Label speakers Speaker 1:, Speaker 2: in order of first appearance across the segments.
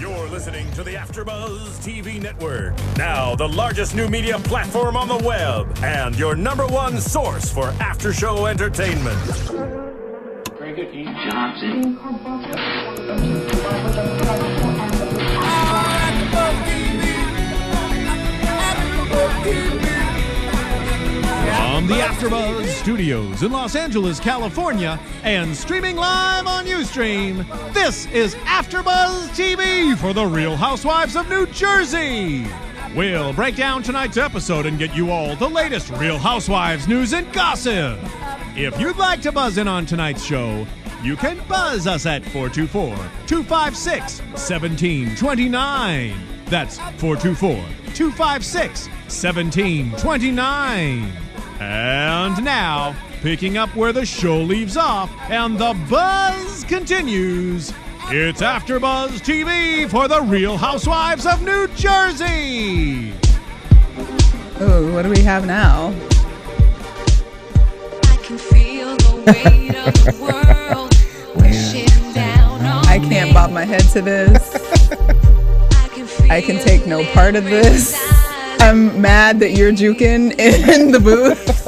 Speaker 1: You're listening to the AfterBuzz TV network. Now, the largest new media platform on the web and your number one source for after-show entertainment.
Speaker 2: Rickety Johnson.
Speaker 3: From the AfterBuzz Studios in Los Angeles, California, and streaming live on Ustream, this is AfterBuzz TV for the Real Housewives of New Jersey. We'll break down tonight's episode and get you all the latest Real Housewives news and gossip. If you'd like to buzz in on tonight's show, you can buzz us at 424-256-1729. That's 424-256-1729. And now, picking up where the show leaves off and the buzz continues, it's AfterBuzz TV for the Real Housewives of New Jersey.
Speaker 4: Oh, what do we have now?
Speaker 5: I can feel the weight of the world pushing down on
Speaker 4: I can't bob my head to this. I can take no part of this. I'm mad that you're juking in the booth.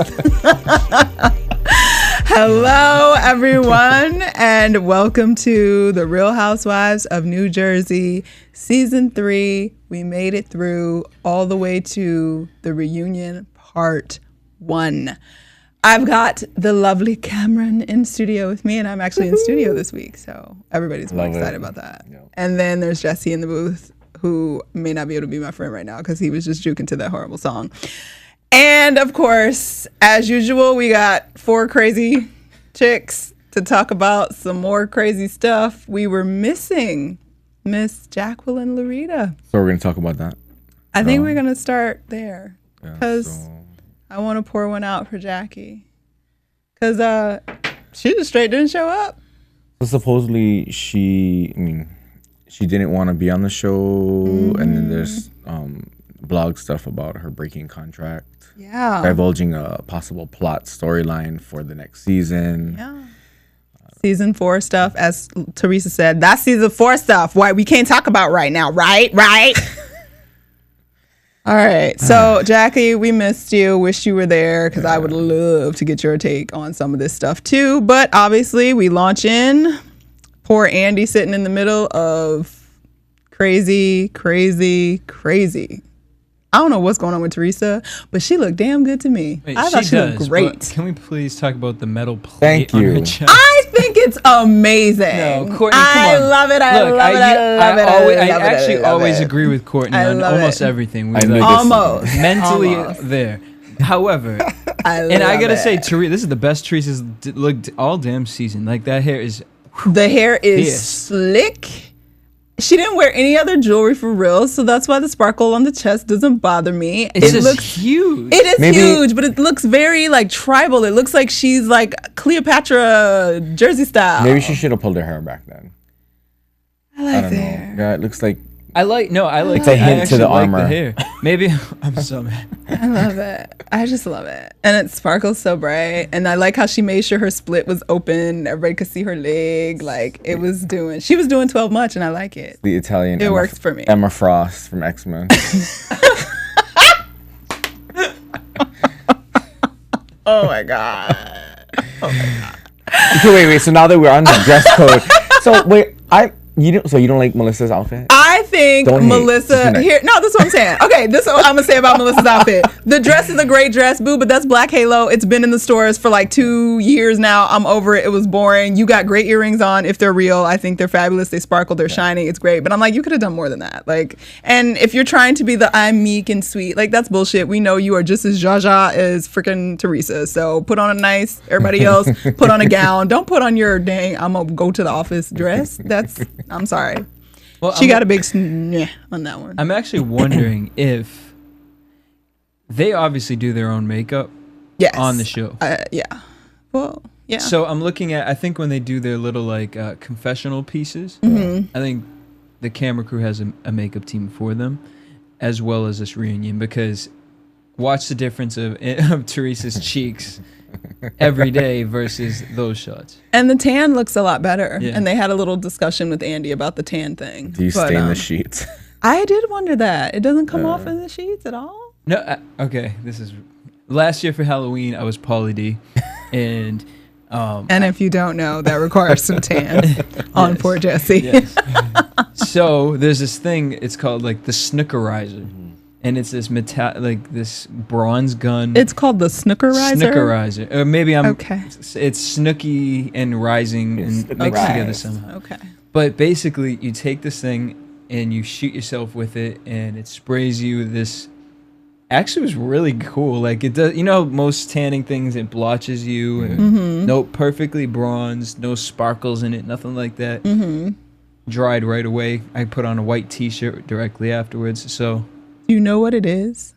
Speaker 4: Hello, everyone, and welcome to the Real Housewives of New Jersey, Season 3. We made it through all the way to the reunion part 1. I've got the lovely Cameron in studio with me, and I'm actually in studio this week, so everybody's really excited about that. Yep. And then there's Jesse in the booth, who may not be able to be my friend right now because he was just juking to that horrible song. And of course, as usual, we got 4 crazy chicks to talk about some more crazy stuff. We were missing Miss Jacqueline Larita.
Speaker 6: So we're going to talk about that?
Speaker 4: I think we're going to start there because I want to pour one out for Jackie because she just straight didn't show up.
Speaker 6: So supposedly she didn't want to be on the show, and then there's blog stuff about her breaking contract.
Speaker 4: Yeah.
Speaker 6: Divulging a possible plot storyline for the next season.
Speaker 4: Yeah. Season 4 stuff, as Teresa said, that's season 4 stuff. Why we can't talk about right now, right? All right. So, Jackie, we missed you. Wish you were there because I would love to get your take on some of this stuff too. But obviously, we launch in. Poor Andy sitting in the middle of crazy. I don't know what's going on with Teresa, but she looked damn good to me.
Speaker 7: Wait,
Speaker 4: I thought she looked great.
Speaker 7: Can we please talk about the metal plate
Speaker 6: Thank you.
Speaker 7: on her chest?
Speaker 4: I think it's amazing.
Speaker 7: No, Courtney, come
Speaker 4: I
Speaker 7: on.
Speaker 4: love it. I
Speaker 7: Look,
Speaker 4: love it.
Speaker 7: I actually always agree with Courtney on almost everything. We like
Speaker 4: almost
Speaker 7: mentally
Speaker 4: almost.
Speaker 7: there. However, I gotta say, Teresa, this is the best Teresa's looked all damn season. Like that hair is.
Speaker 4: The hair is slick. She didn't wear any other jewelry for real, so that's why the sparkle on the chest doesn't bother me.
Speaker 7: It looks huge.
Speaker 4: It is huge, but it looks very like tribal. It looks like she's like Cleopatra Jersey style.
Speaker 6: Maybe she should have pulled her hair back then.
Speaker 4: I like the hair.
Speaker 6: Yeah, it looks like.
Speaker 7: I like
Speaker 6: it's a hint to the armor.
Speaker 7: The hair. Maybe I'm so mad.
Speaker 4: I love it. I just love it. And it sparkles so bright. And I like how she made sure her split was open. Everybody could see her leg. Like she was doing 12 much, and I like it.
Speaker 6: The Italian.
Speaker 4: It works for me.
Speaker 6: Emma Frost from X-Men.
Speaker 4: Oh my God.
Speaker 6: Okay, wait. So now that we're on the dress code, you don't like Melissa's outfit?
Speaker 4: I think Melissa here. No, this is what I'm saying. Okay, this is what I'm gonna say about Melissa's outfit. The dress is a great dress, boo, but that's Black Halo. It's been in the stores for like 2 years now. I'm over it. It was boring. You got great earrings on if they're real. I think they're fabulous. They sparkle. They're shining. It's great. But I'm like, you could have done more than that. Like, and if you're trying to be the I'm meek and sweet, like that's bullshit. We know you are just as Jaja as freaking Teresa. So put on a nice. Everybody else put on a gown. Don't put on your dang. I'm gonna go to the office dress. I'm sorry.
Speaker 7: Well,
Speaker 4: she got a big sneh on that one.
Speaker 7: I'm actually wondering if they obviously do their own makeup on the show.
Speaker 4: Yeah. Well, yeah.
Speaker 7: So I'm looking at, I think when they do their little like confessional pieces, I think the camera crew has a makeup team for them, as well as this reunion, because watch the difference of Teresa's cheeks every day versus those shots.
Speaker 4: And the tan looks a lot better.
Speaker 7: Yeah.
Speaker 4: And they had a little discussion with Andy about the tan thing.
Speaker 6: Do you stain the sheets?
Speaker 4: I did wonder that. It doesn't come off in the sheets at all?
Speaker 7: No, okay. This is last year for Halloween. I was Pauly D, and
Speaker 4: if you don't know, that requires some tan on poor Jesse.
Speaker 7: yes. So there's this thing. It's called like the Snookerizer, and it's this this bronze gun.
Speaker 4: It's called the Snookerizer.
Speaker 7: Snookerizer, or maybe I'm
Speaker 4: okay.
Speaker 7: It's Snooky and Rising and mixed together somehow.
Speaker 4: Okay.
Speaker 7: But basically, you take this thing and you shoot yourself with it, and it sprays you this. Actually, it was really cool. Like it does, most tanning things, it blotches you. No, perfectly bronzed, no sparkles in it, nothing like that. Dried right away. I put on a white T-shirt directly afterwards. So,
Speaker 4: do you know what it is?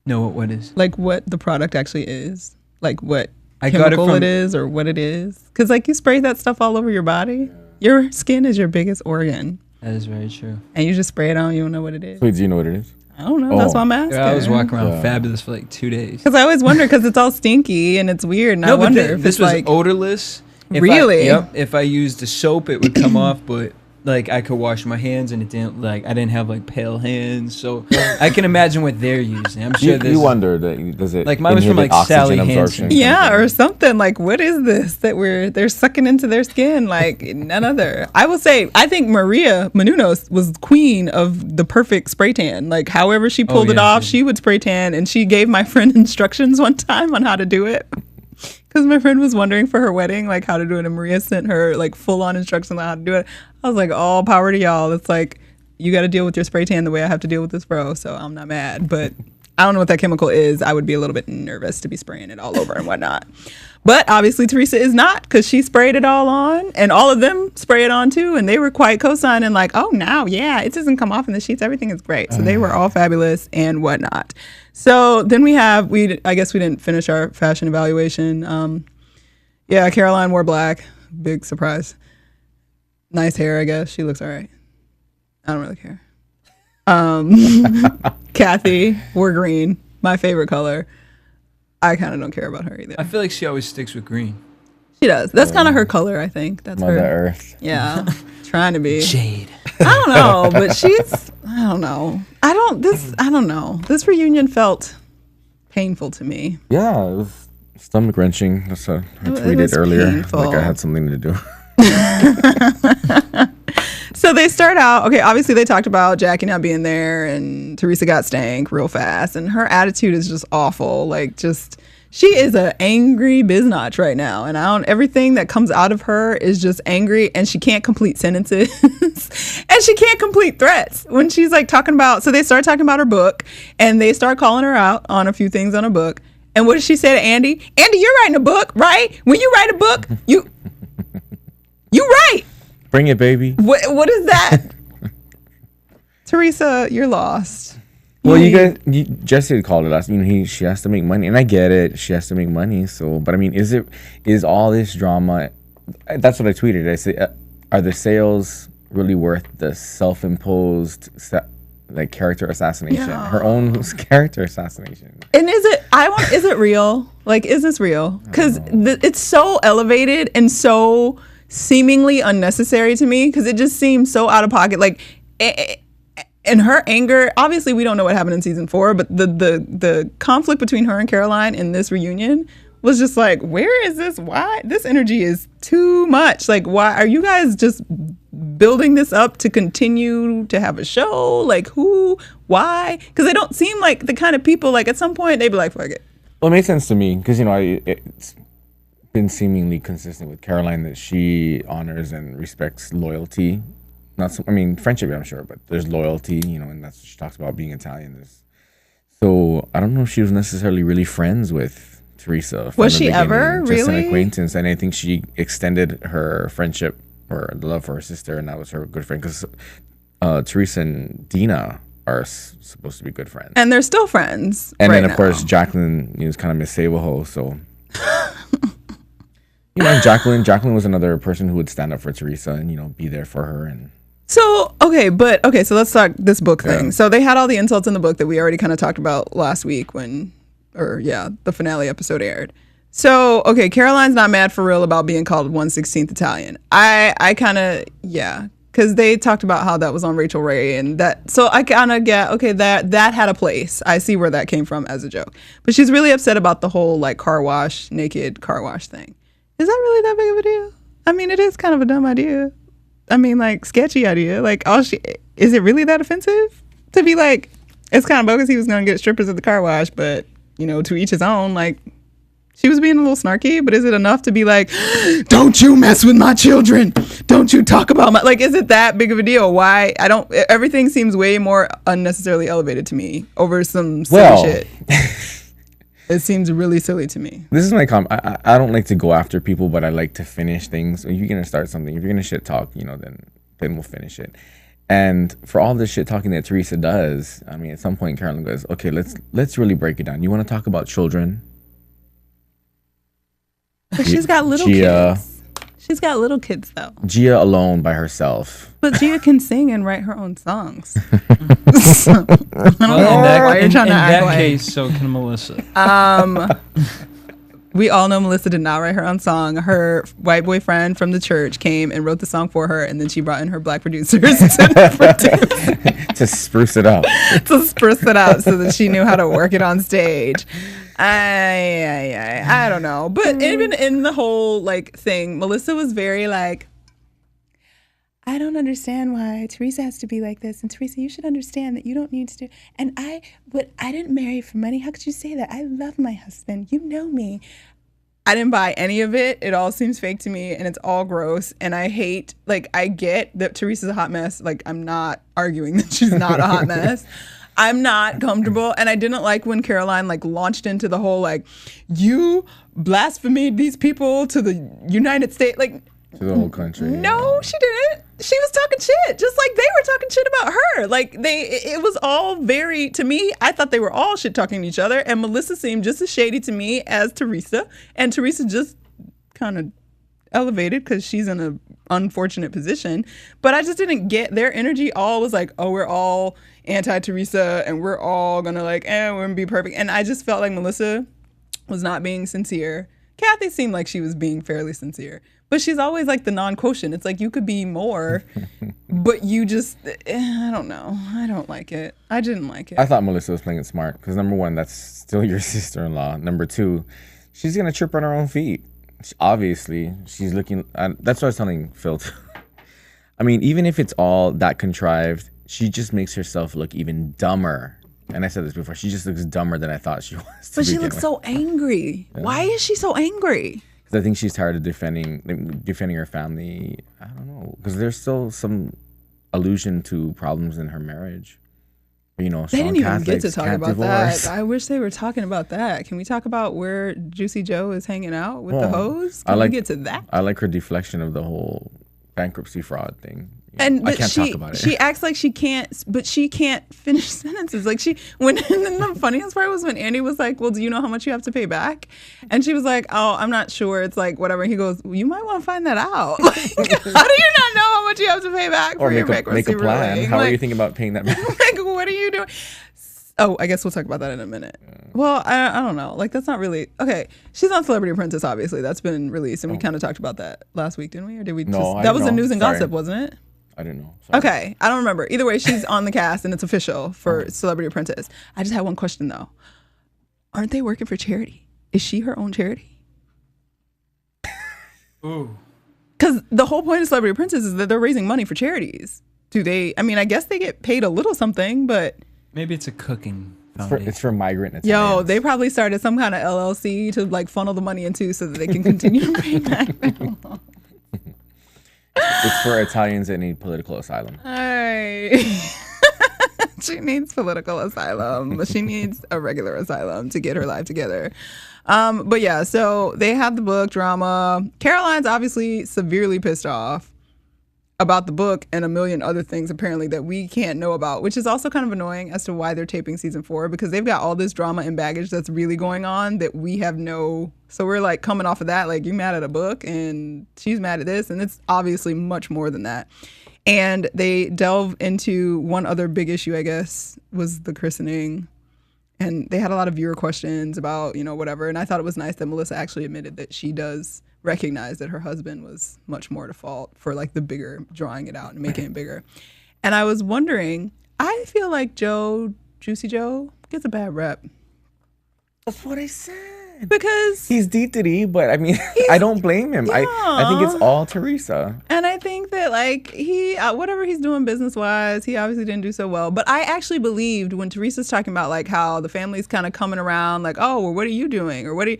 Speaker 7: Know what is?
Speaker 4: Like what the product actually is? Like what
Speaker 7: I
Speaker 4: chemical
Speaker 7: got it,
Speaker 4: it is, or what it is? Because like you spray that stuff all over your body. Your skin is your biggest organ,
Speaker 7: That is very true.
Speaker 4: and you just spray it on. You don't know what it is.
Speaker 6: Wait, do you know what it is?
Speaker 4: I don't know. That's why I'm asking.
Speaker 7: I was walking around fabulous for like 2 days.
Speaker 4: Because I always wonder, because it's all stinky and it's weird, and I wonder if
Speaker 7: this
Speaker 4: it's
Speaker 7: was
Speaker 4: like
Speaker 7: odorless.
Speaker 4: Really?
Speaker 7: If I used a soap, it would come off, but like I could wash my hands, and it didn't. Like I didn't have like pale hands, so I can imagine what they're using. I'm sure
Speaker 6: You wonder that does it
Speaker 7: like mine was from like
Speaker 6: inhibit
Speaker 7: Sally
Speaker 6: oxygen
Speaker 7: Hansen.
Speaker 6: absorption?
Speaker 4: yeah, or something. Like, what is this that they're sucking into their skin? Like none other. I will say, I think Maria Menounos was queen of the perfect spray tan. Like, however she pulled it off, she would spray tan, and she gave my friend instructions one time on how to do it. Because my friend was wondering for her wedding, like how to do it, and Maria sent her like full on instructions on how to do it. I was like, all power to y'all. It's like, you got to deal with your spray tan the way I have to deal with this bro. So I'm not mad, but I don't know what that chemical is. I would be a little bit nervous to be spraying it all over and whatnot. But obviously Teresa is not, because she sprayed it all on, and all of them spray it on too. And they were quite co-signing like, oh, now, yeah, it doesn't come off in the sheets. Everything is great. So they were all fabulous and whatnot. So then I guess we didn't finish our fashion evaluation. Yeah, Caroline wore black. Big surprise. Nice hair, I guess. She looks all right. I don't really care. Kathy wore green. My favorite color. I kind of don't care about her either.
Speaker 7: I feel like she always sticks with green.
Speaker 4: She does. That's kind of her color, I think. That's
Speaker 6: Mother
Speaker 4: her.
Speaker 6: Earth.
Speaker 4: Yeah. Trying to be.
Speaker 7: Jade.
Speaker 4: I don't know, but I don't know. I don't know. This reunion felt painful to me.
Speaker 6: Yeah, it was stomach wrenching. That's what I
Speaker 4: was
Speaker 6: tweeted earlier.
Speaker 4: painful.
Speaker 6: Like I had something to do.
Speaker 4: So they start out, okay, obviously they talked about Jackie not being there, and Teresa got stank real fast, and her attitude is just awful. Like, just, she is an angry biznatch right now, and everything that comes out of her is just angry, and she can't complete sentences, and she can't complete threats when she's like talking about, so they start talking about her book, and they start calling her out on a few things on her book. And what did she say to Andy? Andy, you're writing a book, right? When you write a book, you write.
Speaker 6: Bring it, baby.
Speaker 4: What is that? Teresa, you're lost.
Speaker 6: Well, Jesse had called it last. She has to make money, and I get it. She has to make money. So, but I mean, is all this drama? That's what I tweeted. I said, are the sales really worth the self-imposed character assassination?
Speaker 4: Yeah.
Speaker 6: Her own character assassination.
Speaker 4: And is it real? Like, is this real? Because it's so elevated and so seemingly unnecessary to me, because it just seems so out of pocket. Like, and her anger, obviously we don't know what happened in season 4, but the conflict between her and Caroline in this reunion was just like, where is this? Why? This energy is too much. Like, why are you guys just building this up to continue to have a show? Like, who? Why? Because they don't seem like the kind of people, like, at some point they'd be like, fuck it.
Speaker 6: Well, it made sense to me because, it's been seemingly consistent with Caroline that she honors and respects loyalty. Friendship, I'm sure, but there's loyalty, and that's what she talks about, being Italian. So I don't know if she was necessarily really friends with Teresa.
Speaker 4: Was she ever?
Speaker 6: Just
Speaker 4: really?
Speaker 6: an acquaintance, and I think she extended her friendship or love for her sister, and that was her good friend, because Teresa and Dina are supposed to be good friends.
Speaker 4: And they're still friends.
Speaker 6: And
Speaker 4: right
Speaker 6: then, of
Speaker 4: now.
Speaker 6: course, Jacqueline is kind of Miss Save-A-Ho, so... Jacqueline was another person who would stand up for Teresa and, be there for her. And
Speaker 4: So, Okay, so let's talk this book thing.
Speaker 6: Yeah.
Speaker 4: So they had all the insults in the book that we already kind of talked about last week the finale episode aired. So, okay, Caroline's not mad for real about being called 1/16th Italian. I kind of, because they talked about how that was on Rachel Ray and that, so I kind of get, okay, that had a place. I see where that came from as a joke. But she's really upset about the whole like naked car wash thing. Is that really that big of a deal? I mean, it is kind of a dumb idea. I mean, like, sketchy idea. Like, is it really that offensive to be like, it's kind of bogus he was going to get strippers at the car wash, but, to each his own, like, she was being a little snarky, but is it enough to be like, don't you mess with my children? Don't you talk about my, like, is it that big of a deal? Why? Everything seems way more unnecessarily elevated to me over some silly shit. It seems really silly to me.
Speaker 6: This is my comment. I don't like to go after people, but I like to finish things. If you're going to start something, if you're going to shit talk, then we'll finish it. And for all the shit talking that Teresa does, I mean, at some point, Caroline goes, okay, let's really break it down. You want to talk about children?
Speaker 4: But she's got little kids. She's got little kids, though.
Speaker 6: Gia alone by herself.
Speaker 4: But Gia can sing and write her own songs. I don't know why you're trying to act like.
Speaker 7: In that case, so can Melissa.
Speaker 4: We all know Melissa did not write her own song. Her white boyfriend from the church came and wrote the song for her, and then she brought in her black producers to produce.
Speaker 6: To spruce it up.
Speaker 4: To spruce it up so that she knew how to work it on stage. I don't know. But even in the whole like thing, Melissa was very like, I don't understand why Teresa has to be like this. And Teresa, you should understand that you don't need to do. And I didn't marry for money. How could you say that? I love my husband. You know me. I didn't buy any of it. It all seems fake to me and it's all gross. And I hate, like, I get that Teresa's a hot mess. Like, I'm not arguing that she's not a hot mess. I'm not comfortable. And I didn't like when Caroline like launched into the whole like, you blasphemed these people to the United States. Like,
Speaker 6: to the whole country.
Speaker 4: No, she didn't. She was talking shit, just like they were talking shit about her. Like it was all very, to me, I thought they were all shit talking to each other. And Melissa seemed just as shady to me as Teresa. And Teresa just kind of elevated because she's in an unfortunate position. But I just didn't get their energy. All was like, oh, we're all anti-Teresa and we're all gonna like, we're gonna be perfect. And I just felt like Melissa was not being sincere. Kathy seemed like she was being fairly sincere. But she's always like the non-quotient. It's like you could be more, but you just, I don't know. I don't like it. I didn't like it.
Speaker 6: I thought Melissa was playing it smart because number one, that's still your sister-in-law. Number two, she's going to trip on her own feet. Obviously, she's looking, that's what I was telling Phil too. I mean, even if it's all that contrived, she just makes herself look even dumber. And I said this before, she just looks dumber than I thought she was.
Speaker 4: But she looks so angry. Yeah. Why is she so angry?
Speaker 6: Because I think she's tired of defending her family. I don't know. Because there's still some allusion to problems in her marriage. They didn't even get to talk about that. I wish they were talking about that. Can we talk about where Juicy Joe is hanging out with the hoes? Can we get to that? I like her deflection of the whole bankruptcy fraud thing.
Speaker 4: And I can't talk about it. She acts like she can't, but she can't finish sentences. Like and the funniest part was when Andy was like, well, do you know how much you have to pay back? And she was like, oh, I'm not sure. It's like, whatever. He goes, well, you might want to find that out. Like, how do you not know how much you have to pay back for your bankruptcy
Speaker 6: make a plan.
Speaker 4: ruling?
Speaker 6: How are you thinking about paying that back?
Speaker 4: Like, what are you doing? Oh, I guess we'll talk about that in a minute. Well, I don't know. Like, that's not really... Okay, she's on Celebrity Apprentice, obviously. That's been released, and we kind of talked about that last week, didn't we? Or did we
Speaker 6: No,
Speaker 4: that was the news and gossip, wasn't it?
Speaker 6: I didn't know. Sorry.
Speaker 4: Okay, I don't remember. Either way, she's on the cast, and it's official for Celebrity Apprentice. I just had one question, though. Aren't they working for charity? Is she her own charity?
Speaker 7: Ooh.
Speaker 4: Because the whole point of Celebrity Apprentice is that they're raising money for charities. Do they... I mean, I guess they get paid a little something, but...
Speaker 7: Maybe it's a cooking
Speaker 6: It's for migrant Italians.
Speaker 4: Yo, they probably started some kind of LLC to like funnel the money into so that they can continue to pay back.
Speaker 6: It's for Italians that need political asylum.
Speaker 4: She needs political asylum. She needs a regular asylum to get her life together. But yeah, so they had the book drama. Caroline's obviously severely pissed off about the book and a million other things apparently that we can't know about, which is also kind of annoying as to why they're taping season 4, because they've got all this drama and baggage that's really going on that we have no. So we're like coming off of that, like, you mad at a book and she's mad at this, and it's obviously much more than that. And they delve into one other big issue, I guess, was the christening. And they had a lot of viewer questions about, whatever. And I thought it was nice that Melissa actually admitted that she does recognize that her husband was much more to fault for like the bigger, drawing it out and making it bigger. And I was wondering, I feel like Juicy Joe, gets a bad rep.
Speaker 6: That's what I said.
Speaker 4: Because
Speaker 6: he's D, but I mean, I don't blame him.
Speaker 4: Yeah.
Speaker 6: I think it's all Teresa.
Speaker 4: And I think that like he, whatever he's doing business wise, he obviously didn't do so well. But I actually believed when Teresa's talking about like how the family's kind of coming around, like, oh, well, what are you doing? Or I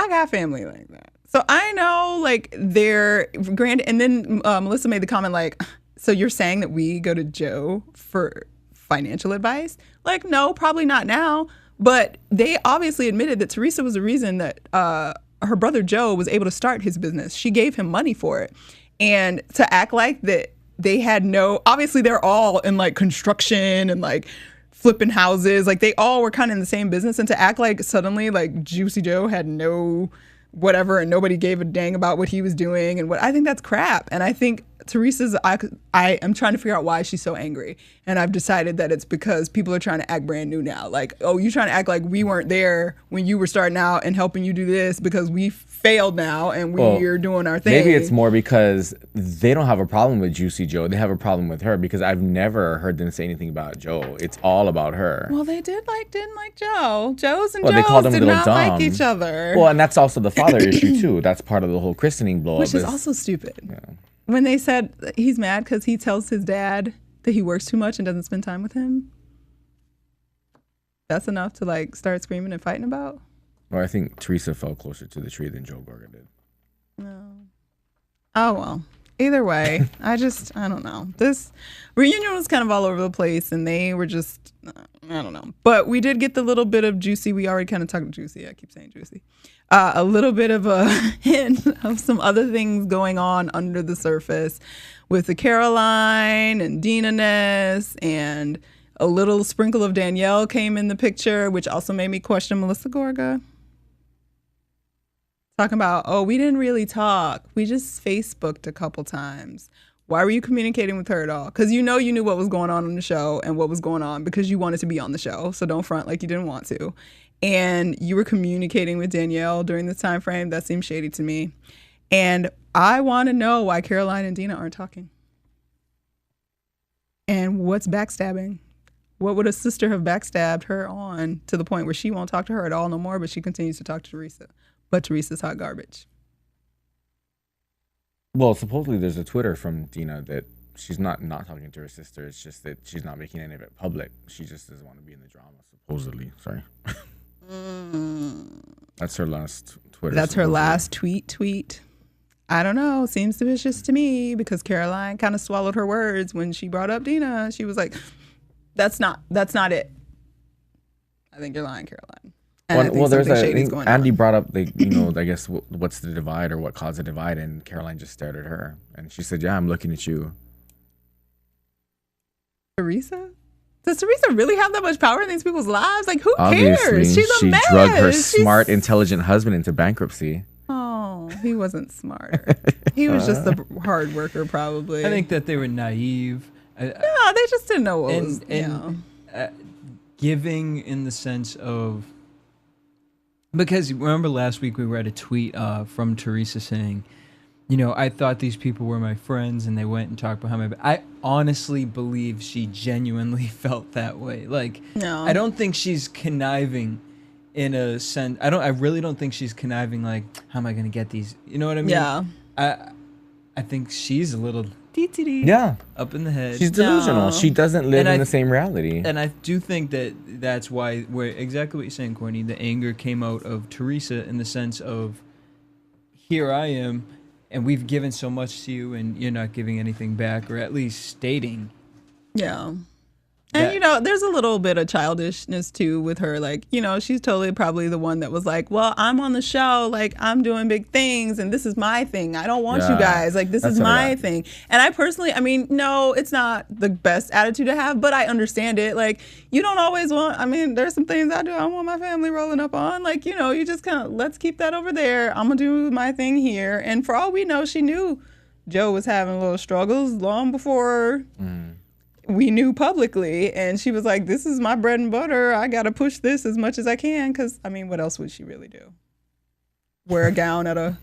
Speaker 4: got family like that. So I know like they're grand. And then Melissa made the comment like, so you're saying that we go to Joe for financial advice? Like, no, probably not now. But they obviously admitted that Teresa was the reason that her brother Joe was able to start his business. She gave him money for it. And to act like that they had obviously they're all in like construction and like flipping houses. Like they all were kind of in the same business. And to act like suddenly like Juicy Joe had no whatever and nobody gave a dang about what he was doing and I think that's crap. And I think Teresa's, I am trying to figure out why she's so angry. And I've decided that it's because people are trying to act brand new now. Like, oh, you're trying to act like we weren't there when you were starting out and helping you do this because we failed now and we're doing our thing.
Speaker 6: Maybe it's more because they don't have a problem with Juicy Joe. They have a problem with her because I've never heard them say anything about Joe. It's all about her.
Speaker 4: Well, they didn't like Joe. Joe's and
Speaker 6: they called him
Speaker 4: did
Speaker 6: little
Speaker 4: not
Speaker 6: dumb.
Speaker 4: like each other.
Speaker 6: Well, and that's also the father issue too. That's part of the whole christening blow up.
Speaker 4: Which is also stupid. Yeah. When they said he's mad because he tells his dad that he works too much and doesn't spend time with him, that's enough to like start screaming and fighting about.
Speaker 6: Well, I think Teresa fell closer to the tree than Joe Gorga did.
Speaker 4: No. Oh well. Either way, I don't know. This reunion was kind of all over the place, and they were just, I don't know. But we did get the little bit of Juicy. We already kind of talked Juicy. I keep saying Juicy. A little bit of a hint of some other things going on under the surface with the Caroline and Dina-ness, and a little sprinkle of Danielle came in the picture, which also made me question Melissa Gorga. Talking about, oh, we didn't really talk. We just Facebooked a couple times. Why were you communicating with her at all? Because you knew what was going on the show and what was going on because you wanted to be on the show. So don't front like you didn't want to. And you were communicating with Danielle during this time frame. That seems shady to me. And I want to know why Caroline and Dina aren't talking. And what's backstabbing? What would a sister have backstabbed her on to the point where she won't talk to her at all no more, but she continues to talk to Teresa? But Teresa's hot garbage.
Speaker 6: Well, supposedly there's a Twitter from Dina that she's not talking to her sister. It's just that she's not making any of it public. She just doesn't want to be in the drama, supposedly. Sorry. That's her last Twitter.
Speaker 4: That's her last tweet. I don't know. Seems suspicious to me because Caroline kind of swallowed her words when she brought up Dina. She was like, that's not it. I think you're lying, Caroline.
Speaker 6: Well, there's Andy brought up, I guess, what's the divide or what caused the divide, and Caroline just stared at her. And she said, yeah, I'm looking at you.
Speaker 4: Teresa? Does Teresa really have that much power in these people's lives? Like, who
Speaker 6: Obviously,
Speaker 4: cares? She's a mess.
Speaker 6: She drug her smart, intelligent husband into bankruptcy.
Speaker 4: Oh, he wasn't smart. He was just a hard worker, probably.
Speaker 7: I think that they were naive.
Speaker 4: No, they just didn't know what was,
Speaker 7: giving in the sense of, because remember last week we read a tweet from Teresa saying, I thought these people were my friends and they went and talked behind my back. I honestly believe she genuinely felt that way. Like, no. I don't think she's conniving in a sense. I really don't think she's conniving like, how am I going to get these? You know what I mean?
Speaker 4: Yeah.
Speaker 7: I think she's a little up in the head.
Speaker 6: She's delusional. No. She doesn't live in the same reality.
Speaker 7: And I do think that's why, exactly what you're saying, Courtney, the anger came out of Teresa in the sense of, here I am, and we've given so much to you, and you're not giving anything back, or at least stating.
Speaker 4: Yeah. And, there's a little bit of childishness, too, with her. Like, she's totally probably the one that was like, well, I'm on the show. Like, I'm doing big things, and this is my thing. I don't want you guys. Like, this is my thing. And I personally, no, it's not the best attitude to have, but I understand it. Like, you don't always want, there's some things I do. I don't want my family rolling up on. Like, you just kind of, let's keep that over there. I'm going to do my thing here. And for all we know, she knew Joe was having little struggles long before we knew publicly. And she was like, this is my bread and butter. I got to push this as much as I can. Because, I mean, what else would she really do? Wear a gown at a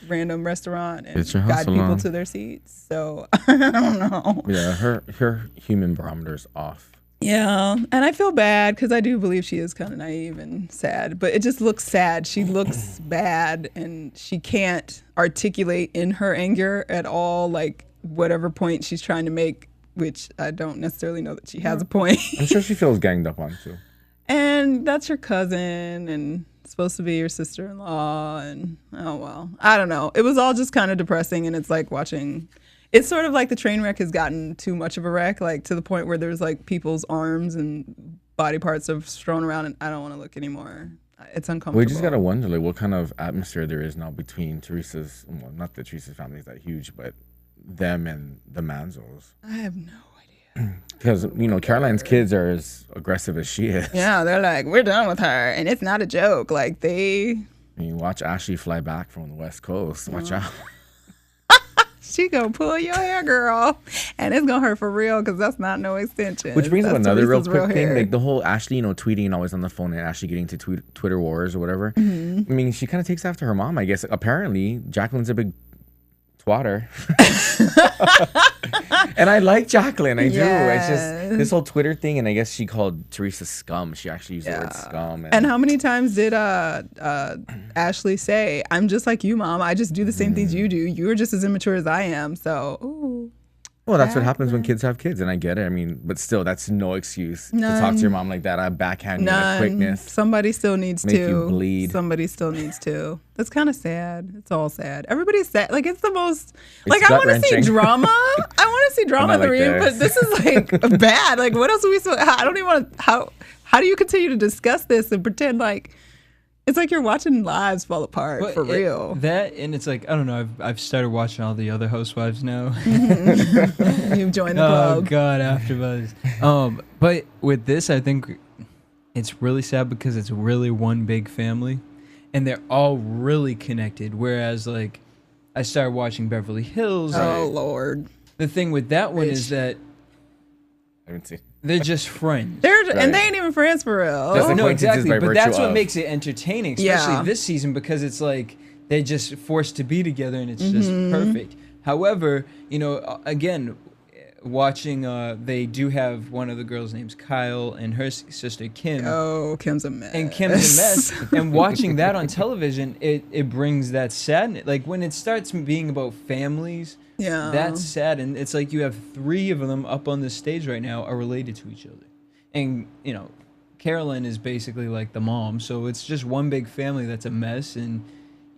Speaker 4: random restaurant and guide people to their seats. So, I don't know.
Speaker 6: Yeah, her human barometer's off.
Speaker 4: Yeah, and I feel bad because I do believe she is kind of naive and sad, but it just looks sad. She looks bad, and she can't articulate in her anger at all, like whatever point she's trying to make, which I don't necessarily know that she has a point.
Speaker 6: I'm sure she feels ganged up on too.
Speaker 4: And that's your cousin, and supposed to be your sister-in-law, and oh well, I don't know. It was all just kind of depressing, and it's like watching. It's sort of like the train wreck has gotten too much of a wreck, like to the point where there's like people's arms and body parts are thrown around, and I don't want to look anymore. It's uncomfortable.
Speaker 6: We just gotta wonder like what kind of atmosphere there is now between Teresa's, well, not that Teresa's family is that huge, but them and the Manzos.
Speaker 4: I have no idea.
Speaker 6: Because Caroline's kids are as aggressive as she is.
Speaker 4: Yeah, they're like, we're done with her, and it's not a joke. Like they.
Speaker 6: I mean, watch Ashley fly back from the West Coast. Watch out.
Speaker 4: She gonna pull your hair, girl, and it's gonna hurt for real because that's not no extension.
Speaker 6: Which brings up another real
Speaker 4: Teresa's
Speaker 6: quick thing,
Speaker 4: hair.
Speaker 6: like the whole Ashley, tweeting always on the phone, and Ashley getting to Twitter wars or whatever. I mean, she kind of takes after her mom, I guess. Apparently, Jacqueline's a big twatter, and I like Jacqueline. I do. It's just this whole Twitter thing, and I guess she called Teresa scum. She actually used the word scum.
Speaker 4: And how many times did Ashley say, "I'm just like you, Mom. I just do the same things you do. You're just as immature as I am." So, ooh.
Speaker 6: Well, that's what happens when kids have kids, and I get it. I mean, but still, that's no excuse to talk to your mom like that. I backhand you with quickness.
Speaker 4: Somebody still needs
Speaker 6: Make
Speaker 4: to.
Speaker 6: you bleed.
Speaker 4: Somebody still needs to. That's kind of sad. It's all sad. Everybody's sad. Like, it's the most.
Speaker 6: It's
Speaker 4: Like, I want to see
Speaker 6: gut-wrenching.
Speaker 4: drama. I want to see drama in the
Speaker 6: like
Speaker 4: reunion, but this is like bad. Like, what else are we so? I don't even want to. How do you continue to discuss this and pretend like it's like you're watching lives fall apart for real?
Speaker 7: That, and it's like, I don't know, I've started watching all the other Housewives now.
Speaker 4: You've joined the club.
Speaker 7: Oh God, AfterBuzz. But with this, I think it's really sad because it's really one big family, and they're all really connected. Whereas, like, I started watching Beverly Hills.
Speaker 4: Oh Lord.
Speaker 7: The thing with that one is that
Speaker 6: I haven't seen.
Speaker 7: they're just friends.
Speaker 4: And they ain't even friends for real.
Speaker 6: Just
Speaker 7: No,
Speaker 6: acquaintances
Speaker 7: exactly.
Speaker 6: by
Speaker 7: But
Speaker 6: virtue
Speaker 7: that's what
Speaker 6: of.
Speaker 7: makes it entertaining, especially
Speaker 4: Yeah.
Speaker 7: this season, because it's like they're just forced to be together, and it's just perfect. However, again, watching, they do have one of the girls' names Kyle and her sister Kim.
Speaker 4: Oh, Kim's a mess.
Speaker 7: And Kim's a mess. And watching that on television, it brings that sadness. Like when it starts being about families,
Speaker 4: Yeah.
Speaker 7: that's sad. And it's like you have 3 of them up on the stage right now are related to each other. And, Carolyn is basically like the mom. So it's just one big family that's a mess. And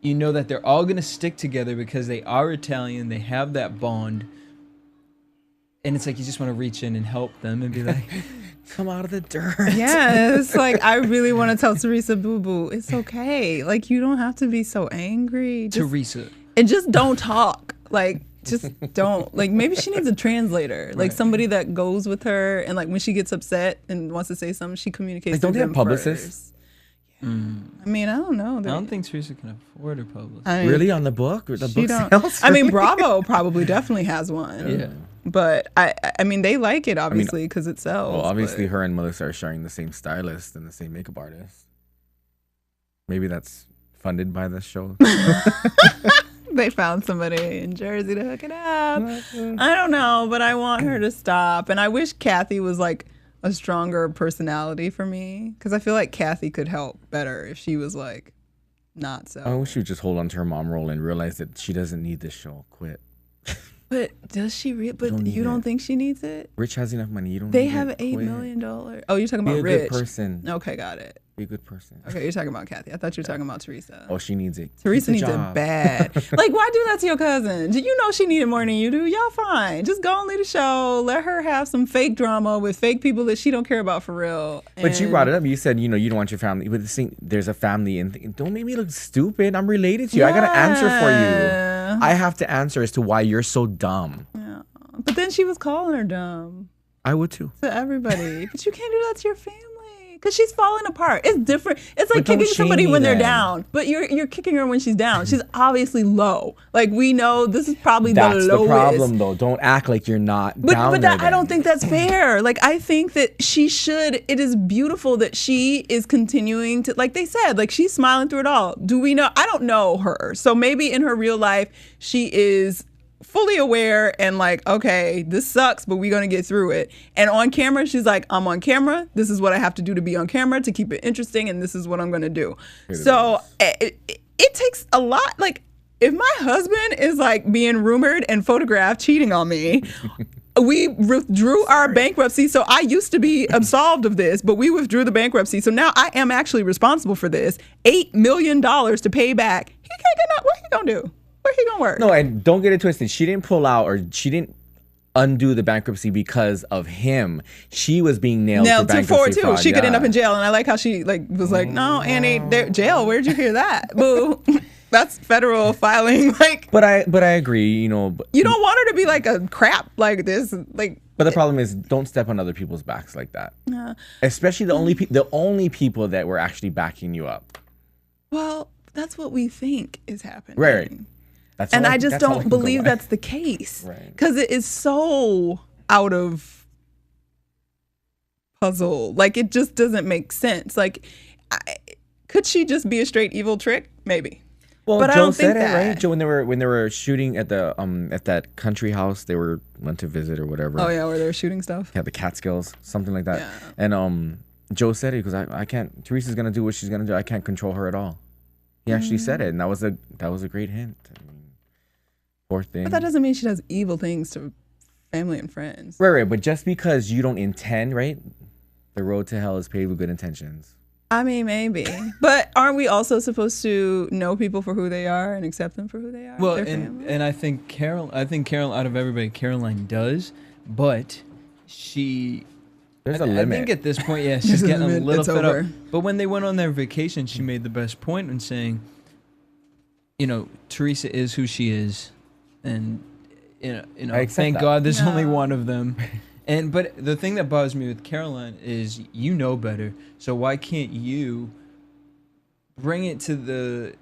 Speaker 7: you know that they're all going to stick together because they are Italian. They have that bond. And it's like you just want to reach in and help them and be like, come out of the dirt.
Speaker 4: Yeah, it's like I really want to tell Teresa, boo boo, it's okay. Like you don't have to be so angry.
Speaker 7: Teresa.
Speaker 4: And just don't talk. Like just don't. Like maybe she needs a translator. Like somebody that goes with her and like when she gets upset and wants to say something, she communicates.
Speaker 6: Like, don't
Speaker 4: to
Speaker 6: they
Speaker 4: them
Speaker 6: have publicists?
Speaker 4: first. Yeah. I mean, I don't know.
Speaker 7: I don't think Teresa can afford a publicist.
Speaker 4: I mean,
Speaker 6: Really on the book? The
Speaker 4: she
Speaker 6: book
Speaker 4: don't.
Speaker 6: sales?
Speaker 4: I mean, Bravo probably definitely has one.
Speaker 7: Yeah.
Speaker 4: But I mean, they like it obviously because it sells.
Speaker 6: Well, obviously,
Speaker 4: but-
Speaker 6: her and Melissa are sharing the same stylist and the same makeup artist. Maybe that's funded by this show.
Speaker 4: They found somebody in Jersey to hook it up. I don't know, but I want her to stop. And I wish Kathy was like a stronger personality for me because I feel like Kathy could help better if she was like not so.
Speaker 6: I wish she would just hold on to her mom role and realize that she doesn't need this show. Quit.
Speaker 4: But does she? But
Speaker 6: don't need
Speaker 4: you don't
Speaker 6: it.
Speaker 4: think she needs it?
Speaker 6: Rich has enough money. You don't
Speaker 4: They
Speaker 6: need
Speaker 4: have
Speaker 6: it.
Speaker 4: $8
Speaker 6: Quit.
Speaker 4: million. Oh, you're talking
Speaker 6: Be
Speaker 4: about
Speaker 6: a
Speaker 4: Rich.
Speaker 6: good person.
Speaker 4: Okay, got it.
Speaker 6: Be a good person.
Speaker 4: Okay, you're talking about Kathy. I thought you were talking about Teresa.
Speaker 6: Oh, she needs it.
Speaker 4: Teresa
Speaker 6: Keep
Speaker 4: needs
Speaker 6: the
Speaker 4: it
Speaker 6: job.
Speaker 4: bad. Like, why do that to your cousin? Do you know she needed more than you do? Y'all fine. Just go and leave the show. Let her have some fake drama with fake people that she don't care about for real.
Speaker 6: But you brought it up. You said, you don't want your family. But this thing, there's a family. And don't make me look stupid. I'm related to you. I got to answer for
Speaker 4: Yeah.
Speaker 6: you. I have to answer as to why you're so dumb.
Speaker 4: Yeah. But then she was calling her dumb
Speaker 6: I would too.
Speaker 4: to everybody. But you can't do that to your family. Because she's falling apart. It's different. It's like
Speaker 6: But don't
Speaker 4: kicking somebody
Speaker 6: shame me
Speaker 4: when they're
Speaker 6: then.
Speaker 4: down. But you're kicking her when she's down. She's obviously low. Like, we know this is probably
Speaker 6: That's
Speaker 4: the lowest.
Speaker 6: the problem, though. Don't act like you're not down
Speaker 4: But
Speaker 6: there.
Speaker 4: I don't
Speaker 6: then.
Speaker 4: think that's fair. Like, I think that she should. It is beautiful that she is continuing to, like they said, like she's smiling through it all. Do we know? I don't know her. So maybe in her real life, she is fully aware and like, okay, this sucks, but we're going to get through it. And on camera, she's like, I'm on camera. This is what I have to do to be on camera to keep it interesting. And this is what I'm going to do. So it takes a lot. Like, if my husband is like being rumored and photographed cheating on me, we withdrew our bankruptcy. So I used to be absolved of this, but we withdrew the bankruptcy. So now I am actually responsible for this. $8 million to pay back. He can't get out. What he going to do? Where he gonna work?
Speaker 6: No, and don't get it twisted. She didn't pull out or she didn't undo the bankruptcy because of him. She was being nailed for bankruptcy fraud.
Speaker 4: She could end up in jail. And I like how she was like, no, Andy, jail. Where'd you hear that? Boo. That's federal filing. Like,
Speaker 6: But I agree. You know,
Speaker 4: you don't want her to be like a crap like this. Like,
Speaker 6: but the problem is, don't step on other people's backs like that. Especially the only people that were actually backing you up.
Speaker 4: well, that's what we think is happening.
Speaker 6: Right. That's
Speaker 4: And
Speaker 6: all
Speaker 4: I just
Speaker 6: that's all
Speaker 4: don't
Speaker 6: can go
Speaker 4: believe
Speaker 6: by.
Speaker 4: that's the case.
Speaker 6: Right.
Speaker 4: Because it is so out of puzzle. Like, it just doesn't make sense. Like, could she just be a straight evil trick? Maybe.
Speaker 6: Well,
Speaker 4: But I
Speaker 6: Joe
Speaker 4: don't think
Speaker 6: said it,
Speaker 4: that.
Speaker 6: right? Joe, when they were shooting at the at that country house they went to visit or whatever.
Speaker 4: Oh, yeah, where they're shooting stuff.
Speaker 6: Yeah, the Catskills, something like that.
Speaker 4: Yeah.
Speaker 6: And Joe said it because I can't. Teresa's gonna do what she's gonna do. I can't control her at all. He actually said it, and that was a great hint. I mean, poor thing.
Speaker 4: But that doesn't mean she does evil things to family and friends.
Speaker 6: Right. But just because you don't intend, right? The road to hell is paved with good intentions.
Speaker 4: I mean, maybe. But aren't we also supposed to know people for who they are and accept them for who they are?
Speaker 7: Well,
Speaker 4: Their family?
Speaker 7: and I think Carol out of everybody, Caroline does, but she.
Speaker 6: There's
Speaker 7: I
Speaker 6: a limit.
Speaker 7: think at this point, yeah,
Speaker 4: There's
Speaker 7: she's
Speaker 4: a
Speaker 7: getting a
Speaker 4: limit.
Speaker 7: little
Speaker 4: It's
Speaker 7: fed
Speaker 4: over.
Speaker 7: up. But when they went on their vacation, she made the best point in saying, you know, Teresa is who she is, and you know,
Speaker 6: I accept
Speaker 7: thank
Speaker 6: that.
Speaker 7: God there's only
Speaker 4: No.
Speaker 7: one of them. But the thing that bothers me with Caroline is you know better, so why can't you bring it to the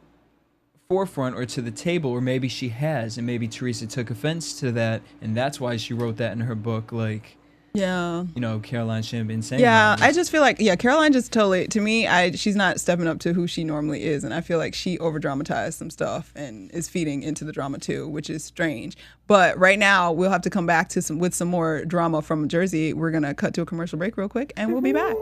Speaker 7: forefront or to the table, or maybe she has, and maybe Teresa took offense to that, and that's why she wrote that in her book, like,
Speaker 4: Yeah.
Speaker 7: you know, Caroline shouldn't have been saying
Speaker 4: Yeah,
Speaker 7: that.
Speaker 4: I just feel like, Caroline just totally, to me, she's not stepping up to who she normally is. And I feel like she over dramatized some stuff and is feeding into the drama too, which is strange. But right now, we'll have to come back to with some more drama from Jersey. We're going to cut to a commercial break real quick and we'll be back.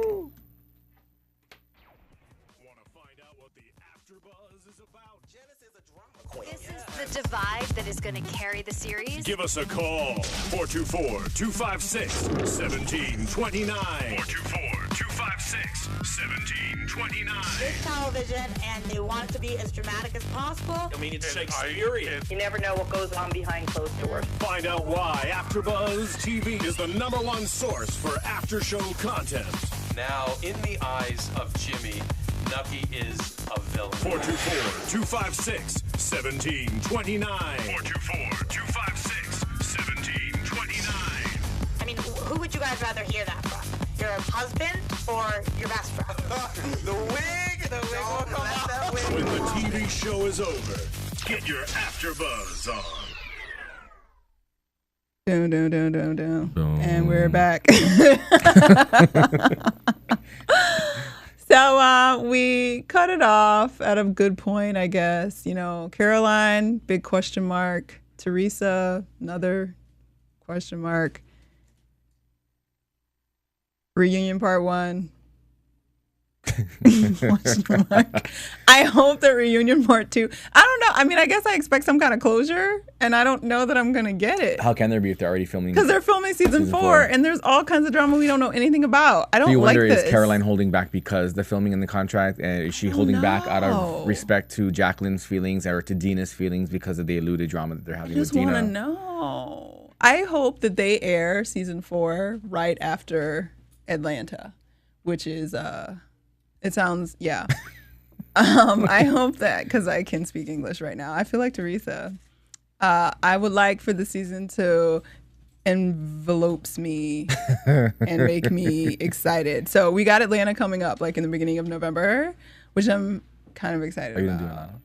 Speaker 8: This is the divide that is going to carry the series.
Speaker 1: Give us a call. 424-256-1729. 424-256-1729.
Speaker 9: It's television, and they want it to be as dramatic as possible.
Speaker 1: I mean, it's Shakespearean.
Speaker 2: You never know what goes on behind closed doors.
Speaker 1: Find out why AfterBuzz TV is the #1 source for after-show content.
Speaker 10: Now, in the eyes of Jimmy, Nucky is a villain.
Speaker 1: 424-256-1729. 424-256-1729.
Speaker 9: I mean, who would you guys rather hear that from? Your husband or your best friend?
Speaker 10: The wig will come out.
Speaker 1: When the TV show is over, get your AfterBuzz on.
Speaker 4: Down. And we're back. So we cut it off at a good point, I guess. You know, Caroline, big question mark. Teresa, another question mark. Reunion part 1. Question mark. I hope that reunion part 2. I don't know. I mean, I guess I expect some kind of closure, and I don't know that I'm gonna get it
Speaker 6: How can there be if they're already filming?
Speaker 4: because they're filming season 4, and there's all kinds of drama we don't know anything about. I don't
Speaker 6: Do you
Speaker 4: like
Speaker 6: wonder,
Speaker 4: this.
Speaker 6: is Caroline holding back because they're filming in the contract? And is she holding back out
Speaker 4: know.
Speaker 6: of respect to Jacqueline's feelings or to Dina's feelings because of the alluded drama that they're having
Speaker 4: I just
Speaker 6: with Dina?
Speaker 4: want to know. I hope that they air season 4 right after Atlanta, which is it sounds I hope that, because I can speak English right now. I feel like Teresa. I would like for the season to envelopes me and make me excited. So we got Atlanta coming up like in the beginning of November, which I'm kind of excited
Speaker 6: Are you
Speaker 4: about.
Speaker 6: gonna do Atlanta?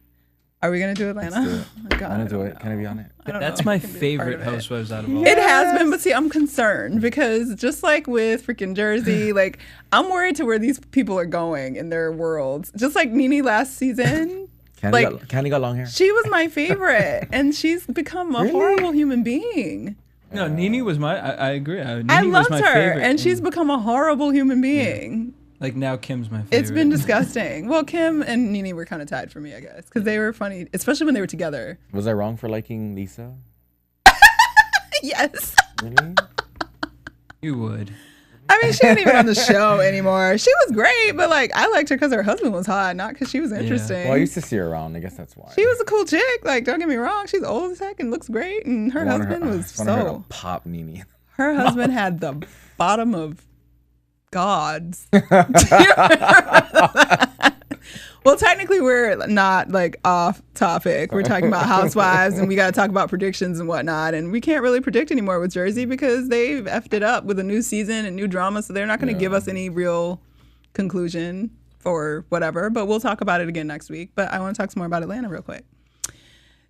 Speaker 4: Are we gonna do Atlanta?
Speaker 6: Let's do it.
Speaker 4: Oh my God,
Speaker 6: I want to do
Speaker 4: I
Speaker 6: it.
Speaker 4: don't
Speaker 6: Can I be
Speaker 4: know.
Speaker 6: on it?
Speaker 4: I don't
Speaker 7: That's
Speaker 4: know
Speaker 7: my
Speaker 4: if I can be a part
Speaker 7: favorite
Speaker 4: of it.
Speaker 7: Housewives out of all.
Speaker 4: It has been, but see, I'm concerned because just like with freaking Jersey, like I'm worried to where these people are going in their worlds. Just like Nene last season.
Speaker 6: Candy got long hair.
Speaker 4: She was my favorite, and she's become a horrible human being.
Speaker 7: No, Nene was I agree. Nene
Speaker 4: I
Speaker 7: was
Speaker 4: loved
Speaker 7: my
Speaker 4: her,
Speaker 7: favorite,
Speaker 4: and she's become a horrible human being.
Speaker 7: like now Kim's my favorite.
Speaker 4: It's been disgusting. Well, Kim and Nene were kind of tied for me, I guess, because they were funny, especially when they were together.
Speaker 6: Was I wrong for liking Lisa?
Speaker 4: Yes.
Speaker 6: Really?
Speaker 7: You would.
Speaker 4: I mean, she ain't even on the show anymore. She was great, but like I liked her because her husband was hot, not because she was interesting.
Speaker 6: Well, I used to see her around. I guess that's why.
Speaker 4: She was a cool chick. Like, don't get me wrong, she's old as heck and looks great, and her husband was
Speaker 6: I wanted her to
Speaker 4: so.
Speaker 6: pop Nene.
Speaker 4: Her husband had the bottom of gods. Well, technically, we're not like off topic. We're talking about Housewives, and we got to talk about predictions and whatnot. And we can't really predict anymore with Jersey because they've effed it up with a new season and new drama. So they're not going to give us any real conclusion for whatever. But we'll talk about it again next week. But I want to talk some more about Atlanta real quick.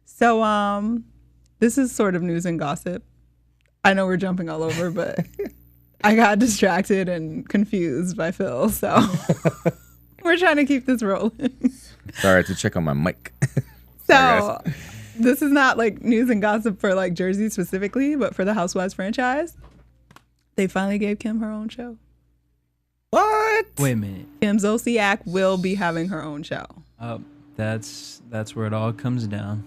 Speaker 4: So this is sort of news and gossip. I know we're jumping all over, but I got distracted and confused by Phil. So. We're trying to keep this rolling.
Speaker 6: Sorry, I had to check on my mic.
Speaker 4: So, this is not like news and gossip for like Jersey specifically, but for the Housewives franchise, they finally gave Kim her own show.
Speaker 6: What?
Speaker 7: Wait a minute.
Speaker 4: Kim Zolciak will be having her own show.
Speaker 7: That's where it all comes down.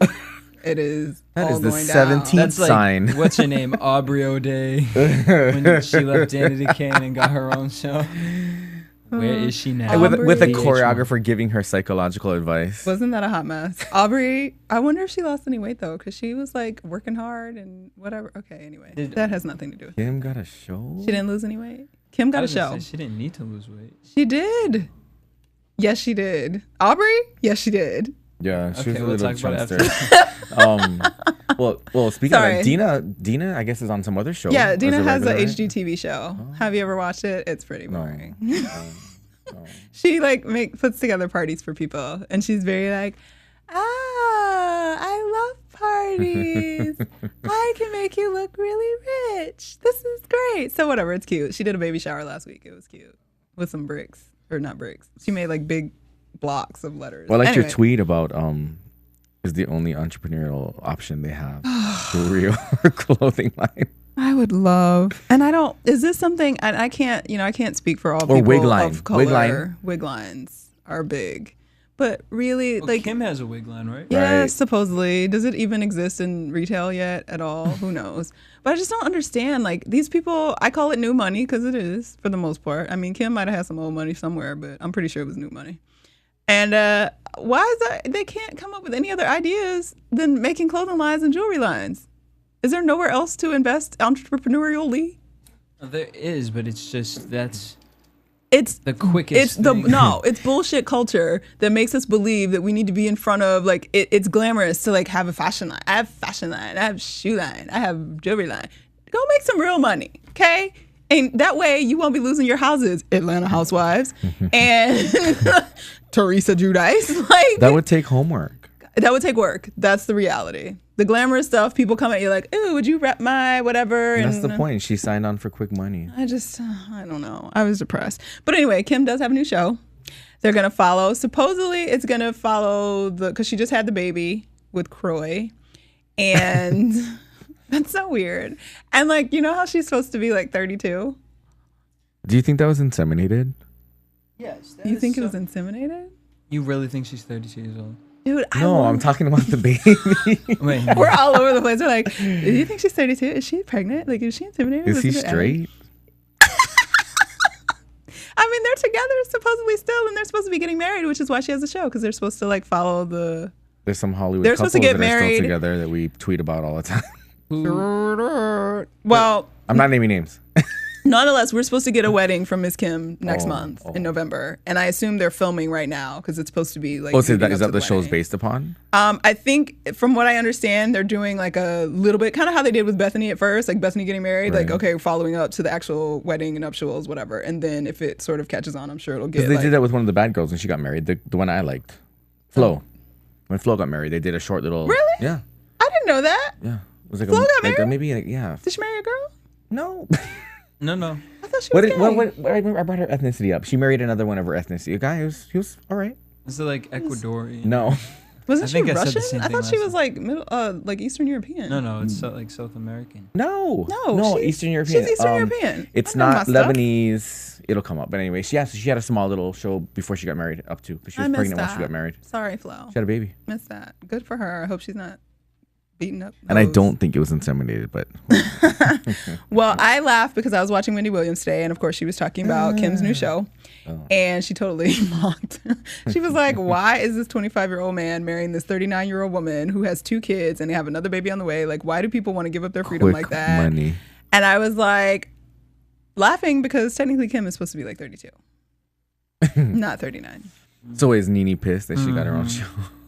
Speaker 4: It is.
Speaker 6: That
Speaker 4: all
Speaker 6: is the
Speaker 4: going down.
Speaker 6: 17th
Speaker 7: That's like,
Speaker 6: sign.
Speaker 7: what's her name? Aubrey O'Day. When she left Janedy Kane and got her own show. Where is she now?
Speaker 6: With a
Speaker 4: Aubrey.
Speaker 6: choreographer giving her psychological advice.
Speaker 4: Wasn't that a hot mess? Aubrey, I wonder if she lost any weight though, because she was like working hard and whatever. Okay, anyway, that has nothing to do with it.
Speaker 6: Kim got a show?
Speaker 4: She didn't lose any weight. Kim got a show.
Speaker 7: She didn't need to lose weight.
Speaker 4: She did. Yes, she did. Aubrey? Yes, she did.
Speaker 6: Yeah, she
Speaker 7: Okay,
Speaker 6: was a
Speaker 7: we'll
Speaker 6: little
Speaker 7: talk about
Speaker 6: chumster. Well, speaking
Speaker 4: Sorry.
Speaker 6: of that, Dina, I guess is on some other show.
Speaker 4: Yeah,
Speaker 6: as
Speaker 4: Dina
Speaker 6: a
Speaker 4: has a
Speaker 6: regular.
Speaker 4: HGTV show. Have you ever watched it? It's pretty boring.
Speaker 6: No.
Speaker 4: She like puts together parties for people, and she's very like, I love parties. I can make you look really rich. This is great. So whatever, it's cute. She did a baby shower last week. It was cute with some bricks or not bricks. She made like big blocks of letters.
Speaker 6: Well, I liked your
Speaker 4: Anyway.
Speaker 6: tweet about is the only entrepreneurial option they have to real clothing line.
Speaker 4: I would love, and I don't. Is this something? And I can't. I can't speak for all
Speaker 6: Or
Speaker 4: people
Speaker 6: wig line.
Speaker 4: of color.
Speaker 6: Wig line.
Speaker 4: Wig lines are big, but really,
Speaker 7: Well,
Speaker 4: like
Speaker 7: Kim has a wig line, right?
Speaker 4: yeah,
Speaker 6: Right.
Speaker 4: supposedly. Does it even exist in retail yet at all? Who knows? But I just don't understand. Like these people, I call it new money because it is for the most part. I mean, Kim might have had some old money somewhere, but I'm pretty sure it was new money. And why is that? They can't come up with any other ideas than making clothing lines and jewelry lines. Is there nowhere else to invest entrepreneurially?
Speaker 7: There is, but it's just
Speaker 4: It's
Speaker 7: the quickest. thing.
Speaker 4: It's bullshit culture that makes us believe that we need to be in front of like it's glamorous to like have a fashion line. I have fashion line. I have shoe line. I have jewelry line. Go make some real money, okay? And that way you won't be losing your houses, Atlanta Housewives and Teresa Judice. Like
Speaker 6: That would take homework.
Speaker 4: that would take work. That's the reality. The glamorous stuff, people come at you like, "Ooh, would you rep my whatever?"
Speaker 6: And that's the point. She signed on for quick money.
Speaker 4: I don't know. I was depressed. But anyway, Kim does have a new show. They're going to follow. Supposedly, it's going to follow because she just had the baby with Croy. And that's so weird. And like, you know how she's supposed to be like 32?
Speaker 6: Do you think that was inseminated?
Speaker 7: Yes.
Speaker 4: You think it was inseminated?
Speaker 7: You really think she's 32 years old?
Speaker 4: Dude,
Speaker 6: No, I'm talking about the baby.
Speaker 7: Wait.
Speaker 4: We're all over the place. We're like, do you think she's 32? Is she pregnant? Like, is she inseminated?
Speaker 6: Is he
Speaker 4: Listen to
Speaker 6: straight?
Speaker 4: I mean, they're together supposedly still, and they're supposed to be getting married, which is why she has a show, because they're supposed to like follow the.
Speaker 6: There's some Hollywood
Speaker 4: They're
Speaker 6: couples
Speaker 4: supposed to get
Speaker 6: that are
Speaker 4: married.
Speaker 6: still together that we tweet about all the time.
Speaker 4: Well,
Speaker 6: I'm not naming names.
Speaker 4: no, nonetheless, we're supposed to get a wedding from Miss Kim next
Speaker 6: Oh,
Speaker 4: month in November, and I assume they're filming right now because it's supposed to be like.
Speaker 6: Oh, so
Speaker 4: leading
Speaker 6: is
Speaker 4: up
Speaker 6: that
Speaker 4: to
Speaker 6: the show's
Speaker 4: wedding.
Speaker 6: based upon?
Speaker 4: I think from what I understand, they're doing like a little bit, kind of how they did with Bethany at first, like Bethany getting married, like
Speaker 6: Right.
Speaker 4: okay, following up to the actual wedding and nuptials, whatever, and then if it sort of catches on, I'm sure it'll get.
Speaker 6: Because they
Speaker 4: like,
Speaker 6: did that with one of the bad girls when she got married. The one I liked, Flo. When Flo got married, they did a short little.
Speaker 4: Really?
Speaker 6: Yeah.
Speaker 4: I didn't know that.
Speaker 6: Yeah. It was like
Speaker 4: Flo got
Speaker 6: like
Speaker 4: married?
Speaker 6: maybe yeah.
Speaker 4: Did she marry a girl?
Speaker 6: No.
Speaker 7: No.
Speaker 4: I thought she
Speaker 6: What,
Speaker 4: was
Speaker 6: did,
Speaker 4: gay.
Speaker 6: what I brought her ethnicity up. She married another one of her ethnicity. A guy he was all right.
Speaker 7: Is it like Ecuadorian?
Speaker 6: No.
Speaker 4: Wasn't
Speaker 7: I
Speaker 4: she
Speaker 7: think I said the
Speaker 4: Russian?
Speaker 7: same
Speaker 4: I
Speaker 7: thing
Speaker 4: thought she
Speaker 7: last
Speaker 4: was like middle, like Eastern European.
Speaker 7: No, it's like South American.
Speaker 6: No.
Speaker 4: No, she's-
Speaker 6: Eastern European.
Speaker 4: she's Eastern European.
Speaker 6: It's
Speaker 4: I know my
Speaker 6: not
Speaker 4: stuff.
Speaker 6: Lebanese. It'll come up. But anyway, so she had a small little show before she got married up to. Because she
Speaker 4: I
Speaker 6: was
Speaker 4: missed
Speaker 6: pregnant when
Speaker 4: that.
Speaker 6: she got married.
Speaker 4: Sorry, Flo.
Speaker 6: She had a baby.
Speaker 4: Missed that. Good for her. I hope she's not beating up.
Speaker 6: And I
Speaker 4: those.
Speaker 6: don't think it was inseminated, but
Speaker 4: Well, I laughed because I was watching Wendy Williams today, and of course she was talking about Kim's new show, and she totally mocked. She was like, "Why is this 25-year-old man marrying this 39-year-old woman who has 2 kids and they have another baby on the way? Like, why do people want to give up their freedom
Speaker 6: quick
Speaker 4: like that?"
Speaker 6: money.
Speaker 4: And I was like, laughing because technically Kim is supposed to be like 32, not 39.
Speaker 6: So is Nene pissed that she got her own show?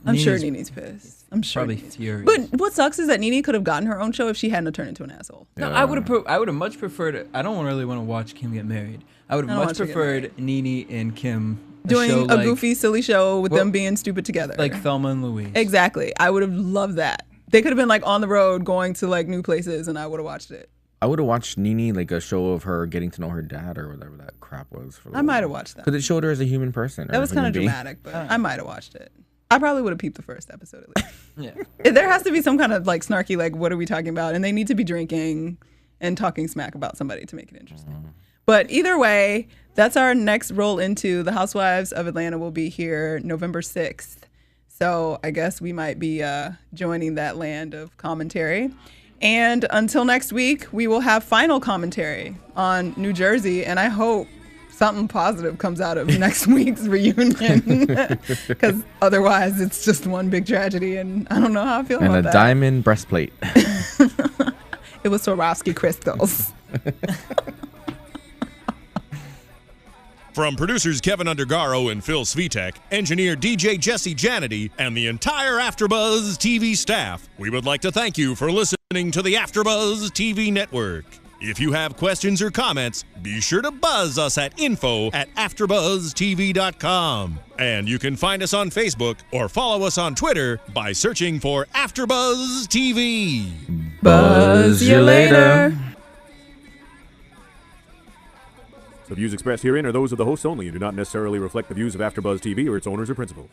Speaker 4: I'm sure
Speaker 7: Nene's
Speaker 4: Nene's pissed. I'm sure.
Speaker 7: Probably
Speaker 4: Nene's-
Speaker 7: furious.
Speaker 4: But what sucks is that Nene could have gotten her own show if she hadn't turned into an asshole.
Speaker 7: No, I would have much preferred it. I don't really want to watch Kim get married. I would
Speaker 4: I
Speaker 7: have
Speaker 4: don't
Speaker 7: much
Speaker 4: want her to get
Speaker 7: preferred Nene and Kim
Speaker 4: Doing
Speaker 7: show
Speaker 4: a
Speaker 7: like,
Speaker 4: goofy, silly show with
Speaker 7: Well,
Speaker 4: them being stupid together.
Speaker 7: like Thelma and Louise.
Speaker 4: Exactly. I would have loved that. They could have been like on the road going to like new places and I would have watched it.
Speaker 6: I would have watched Nene, like a show of her getting to know her dad or whatever that crap was.
Speaker 4: I might have watched that.
Speaker 6: Because it showed her as a human person.
Speaker 4: That was kind of dramatic, but I might have watched it. I probably would have peeped the first episode at least.
Speaker 7: Yeah.
Speaker 4: There has to be some kind of like snarky, like, what are we talking about? And they need to be drinking and talking smack about somebody to make it interesting. But either way, that's our next roll into the Housewives of Atlanta will be here November 6th. So I guess we might be joining that land of commentary. And until next week, we will have final commentary on New Jersey. And I hope something positive comes out of next week's reunion. Because otherwise, it's just one big tragedy. And I don't know how I feel
Speaker 6: And
Speaker 4: about
Speaker 6: a
Speaker 4: that.
Speaker 6: diamond breastplate.
Speaker 4: It was Swarovski crystals.
Speaker 1: From producers Kevin Undergaro and Phil Svitek, engineer DJ Jesse Janedy, and the entire AfterBuzz TV staff, we would like to thank you for listening to the AfterBuzz TV network. If you have questions or comments, be sure to buzz us at info@AfterBuzzTV.com. And you can find us on Facebook or follow us on Twitter by searching for AfterBuzz TV.
Speaker 4: Buzz you later.
Speaker 11: The views expressed herein are those of the hosts only and do not necessarily reflect the views of AfterBuzz TV or its owners or principals.